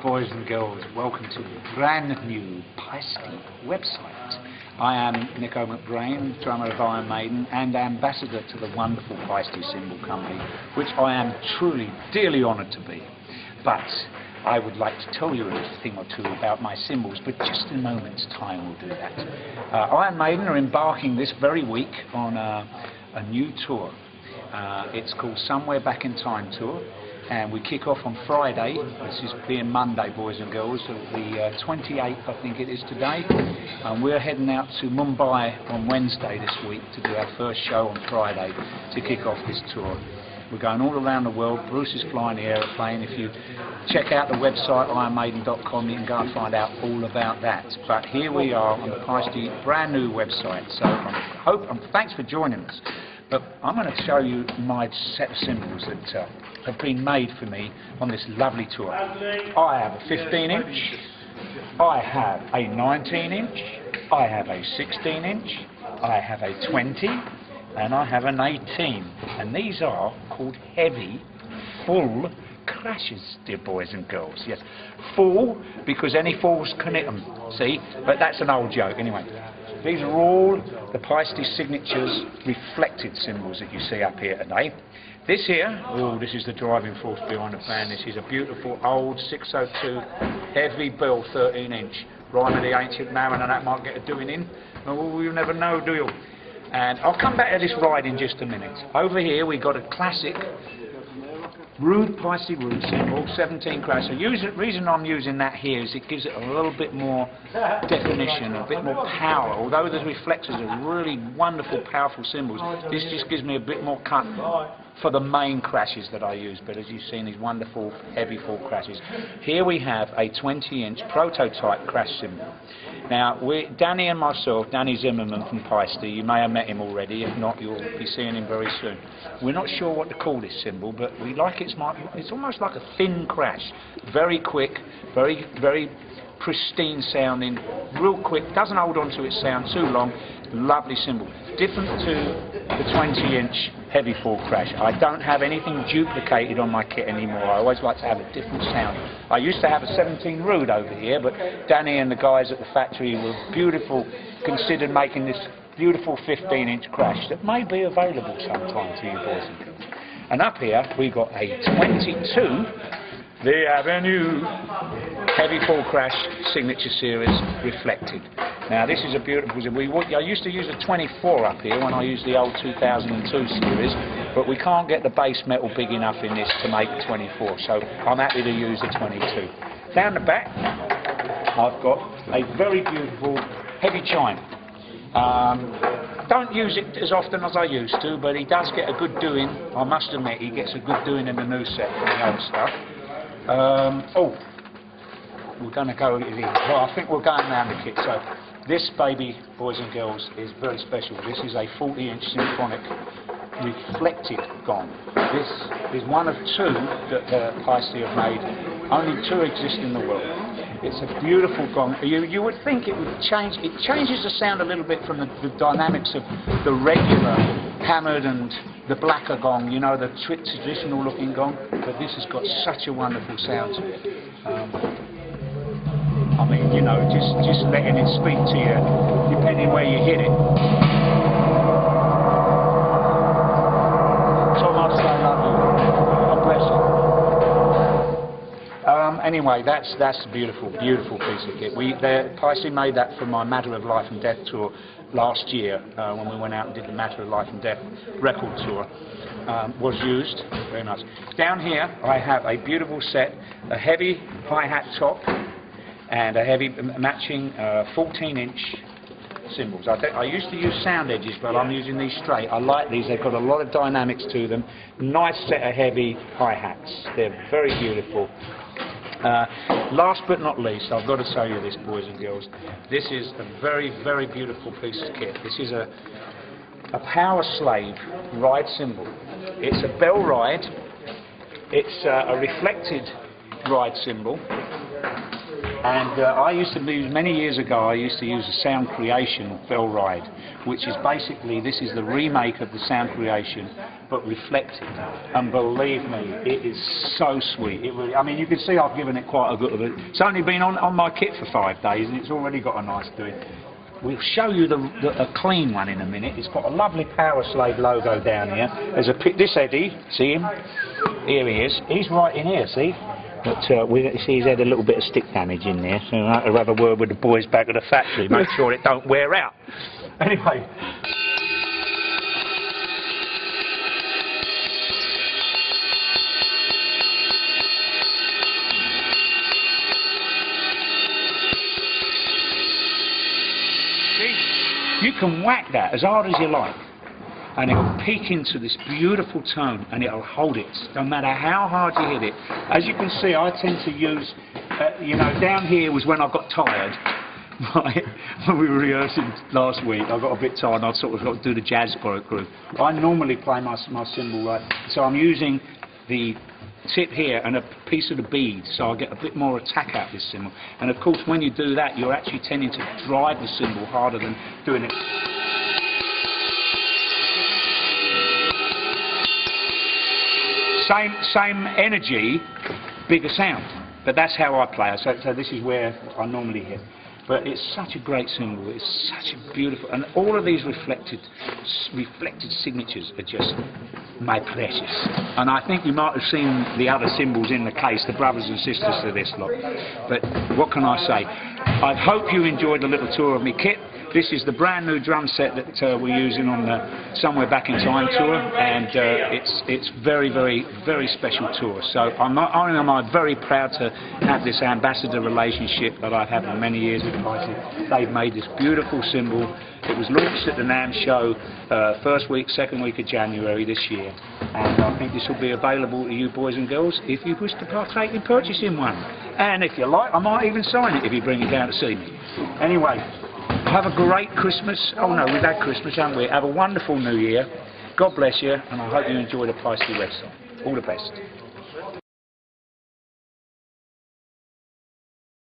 Boys and girls, welcome to the brand new Paiste website. I am Nicko McBrain, drummer of Maiden and ambassador to the wonderful Paiste cymbal company, which I am truly, dearly honoured to be. But I would like to tell you a thing or two about my cymbals, but just in a moment's time we'll do that. Maiden are embarking this very week on a new tour. It's called Somewhere Back in Time Tour. And we kick off on Friday, this is being Monday, boys and girls, the 28th I think it is today. And we're heading out to Mumbai on Wednesday this week to do our first show on Friday to kick off this tour. We're going all around the world. Bruce is flying the aeroplane. If you check out the website ironmaiden.com, you can go and find out all about that. But here we are on the Paiste brand new website, so thanks for joining us. But I'm going to show you my set of cymbals that have been made for me on this lovely tour. I have a 15-inch, I have a 19-inch, I have a 16-inch, I have a 20, and I have an 18. And these are called heavy, full crashes, dear boys and girls. Yes, full because any fools can hit them, see? But that's an old joke anyway. These are all the Paiste Signatures reflected cymbals that you see up here today. This here, this is the driving force behind the plan. This is a beautiful old 602 heavy bill 13-inch. Rhyme of the Ancient Mammon, and that might get a doing in. Oh, you never know, do you? And I'll come back to this ride in just a minute. Over here we got a classic rude Paiste rude cymbal, 17 crash. The reason I'm using that here is it gives it a little bit more definition, a bit more power. Although the reflectors are really wonderful, powerful cymbals, this just gives me a bit more cut for the main crashes that I use. But as you've seen, these wonderful heavy full crashes. Here we have a 20-inch prototype crash cymbal. Now, Danny and myself, Danny Zimmerman from Paiste, you may have met him already. If not, you'll be seeing him very soon. We're not sure what to call this cymbal, but we like it's almost like a thin crash. Very quick, very, very pristine sounding, real quick, doesn't hold on to its sound too long. Lovely cymbal. Different to the 20-inch heavy full crash. I don't have anything duplicated on my kit anymore. I always like to have a different sound. I used to have a 17 Rude over here, but Danny and the guys at the factory were considered making this beautiful 15-inch crash that may be available sometime to you boys and girls. And up here we got a 22 The Avenue heavy full crash signature series reflected. Now this is a beautiful, I used to use a 24 up here when I used the old 2002 series, but we can't get the base metal big enough in this to make a 24, so I'm happy to use the 22. Down the back I've got a very beautiful heavy chime. Don't use it as often as I used to, but he does get a good doing. I must admit he gets a good doing in the new set from the old stuff. We're going to go, well, I think we're going round the kit. So this baby, boys and girls, is very special. This is a 40-inch symphonic reflected gong. This is one of two that Paiste have made. Only two exist in the world. It's a beautiful gong. You would think it would change. It changes the sound a little bit from the dynamics of the regular hammered and the blacker gong, you know, the traditional looking gong. But this has got such a wonderful sound to it. I mean, you know, just letting it speak to you, depending where you hit it. So much I love you. God bless you. Anyway, that's a beautiful, beautiful piece of kit. Paiste made that for my Matter of Life and Death tour last year when we went out and did the Matter of Life and Death record tour. Was used, very nice. Down here I have a beautiful set, a heavy hi-hat top and a heavy matching 14-inch cymbals. I used to use sound edges, but I'm using these straight. I like these, they've got a lot of dynamics to them. Nice set of heavy hi-hats, they're very beautiful. Last but not least, I've got to tell you this, boys and girls, this is a very, very beautiful piece of kit. This is a Power Slave ride cymbal. It's a bell ride, it's a reflected ride cymbal, And I used to use, many years ago, I used to use a Sound Creation bell ride, which is basically, this is the remake of the Sound Creation, but reflected. And believe me, it is so sweet. It really, I mean, you can see I've given it quite a good of it. It's only been on my kit for 5 days, and it's already got a nice doing. We'll show you a clean one in a minute. It's got a lovely Power Slave logo down here. There's this Eddie, see him? Here he is. He's right in here, see? But we see he's had a little bit of stick damage in there, so I have to have a word with the boys back at the factory, make sure it don't wear out. Anyway. See, you can whack that as hard as you like, and it'll peak into this beautiful tone, and it'll hold it, no matter how hard you hit it. As you can see, I tend to use, you know, down here was when I got tired, right, when we were rehearsing last week, I got a bit tired and I sort of got to do the jazz group. I normally play my cymbal right, so I'm using the tip here and a piece of the bead, so I get a bit more attack out of this cymbal. And of course, when you do that, you're actually tending to drive the cymbal harder than doing it. Same energy, bigger sound. But that's how I play it. So this is where I normally hit. But it's such a great cymbal. It's such a beautiful, and all of these reflected signatures are just my precious. And I think you might have seen the other cymbals in the case, the brothers and sisters to this lot. But what can I say? I hope you enjoyed a little tour of my kit. This is the brand new drum set that we're using on the Somewhere Back in Time tour, and it's very, very, very special tour. So I'm very proud to have this ambassador relationship that I've had for many years with Paiste. They've made this beautiful cymbal. It was launched at the NAMM show first week, second week of January this year, and I think this will be available to you boys and girls if you wish to partake in purchasing one. And if you like, I might even sign it if you bring it down to see me. Anyway. Have a great Christmas. Oh no, we've had Christmas, haven't we? Have a wonderful New Year. God bless you, and I hope you enjoy the Paiste website. All the best.